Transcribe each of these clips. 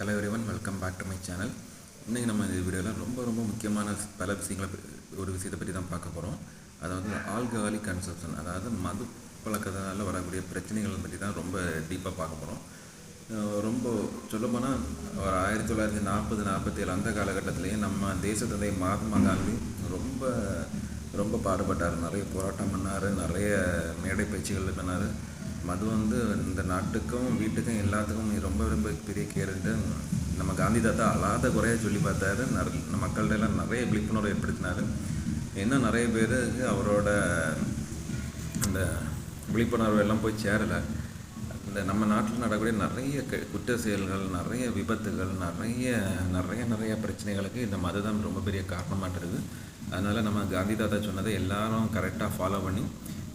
Hello everyone, welcome back to my channel. இன்றைக்கி நம்ம இந்த வீடியோவில் ரொம்ப முக்கியமான பல விஷயத்தை பற்றி தான் பார்க்க போகிறோம். அதாவது ஆல்கஹாலிக் கன்சப்ஷன், அதாவது மது பழக்கத்தினால வரக்கூடிய பிரச்சனைகள் பற்றி தான் ரொம்ப டீப்பாக பார்க்க போகிறோம். ரொம்ப சொல்லப்போனால் ஒரு 1947 அந்த காலகட்டத்திலேயே நம்ம தேசத்தந்தை மகாத்மா காந்தி ரொம்ப பாடுபட்டார். நிறைய போராட்டம் பண்ணார், நிறைய மேடை பேச்சுகள் பண்ணார். மது இந்த நாட்டுக்கும் வீட்டுக்கும் எல்லாத்துக்கும் ரொம்ப பெரிய கேருன்ட்டு நம்ம காந்தி தாத்தா அல்லாத குறைய சொல்லி பார்த்தாரு. மக்கள்கிட்ட எல்லாம் நிறைய விழிப்புணர்வு ஏற்படுத்தினார். இன்னும் நிறைய பேருக்கு அவரோட அந்த விழிப்புணர்வு எல்லாம் போய் சேரலை. இந்த நம்ம நாட்டில் நடக்கக்கூடிய நிறைய குற்ற செயல்கள், நிறைய விபத்துகள், நிறைய பிரச்சனைகளுக்கு இந்த மது தான் ரொம்ப பெரிய காரணமாக இருக்குது. அதனால் நம்ம காந்தி தாத்தா சொன்னதை எல்லாரும் கரெக்டாக ஃபாலோ பண்ணி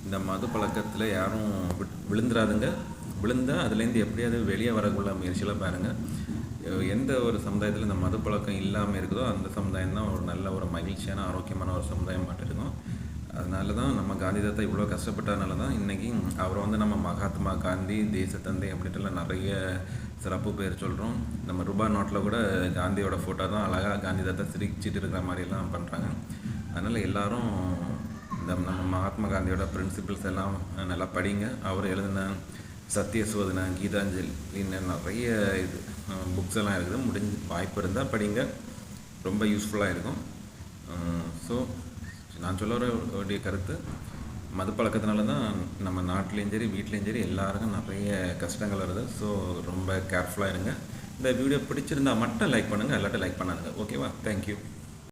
இந்த மது பழக்கத்தில் யாரும் விழுந்துடாதுங்க. விழுந்தால் அதுலேருந்து எப்படியாவது வெளியே வரக்குள்ள முயற்சியில் பாருங்கள். எந்த ஒரு சமுதாயத்தில் இந்த மது பழக்கம் இல்லாமல் இருக்குதோ அந்த சமுதாயம் தான் ஒரு நல்ல ஒரு மகிழ்ச்சியான ஆரோக்கியமான ஒரு சமுதாயம் மாட்டிருக்கும். அதனால தான் நம்ம காந்தி தாத்தா இவ்வளோ கஷ்டப்பட்டதுனால தான் இன்றைக்கி அவரை நம்ம மகாத்மா காந்தி, தேசத்தந்தை அப்படின்ட்டுலாம் நிறைய சிறப்பு பேர் சொல்கிறோம். நம்ம ரூபாய் நோட்டில் கூட காந்தியோட ஃபோட்டோ தான் அழகாக காந்தி தாத்தா சிரிச்சிட்டு இருக்கிற மாதிரிலாம் பண்ணுறாங்க. அதனால் எல்லோரும் நம்ம மகாத்மா காந்தியோட பிரின்சிபிள்ஸ் எல்லாம் நல்லா படிங்க. அவர் எழுதின சத்திய சோதனை, கீதாஞ்சலின்னு நிறைய புக்ஸ் எல்லாம் இருக்குது. வாய்ப்பு இருந்தால் படிங்க, ரொம்ப யூஸ்ஃபுல்லாக இருக்கும். ஸோ நான் சொல்ல வேண்டிய கருத்து, மது பழக்கத்தினால தான் நம்ம நாட்டிலையும் சரி வீட்லேயும் சரி எல்லாருக்கும் நிறைய கஷ்டங்கள் வருது. ஸோ ரொம்ப கேர்ஃபுல்லாக இருங்க. இந்த வீடியோ பிடிச்சிருந்தால் மட்டும் லைக் பண்ணுங்கள், எல்லாட்டும் லைக் பண்ணாதுங்க. ஓகேவா? தேங்க்யூ.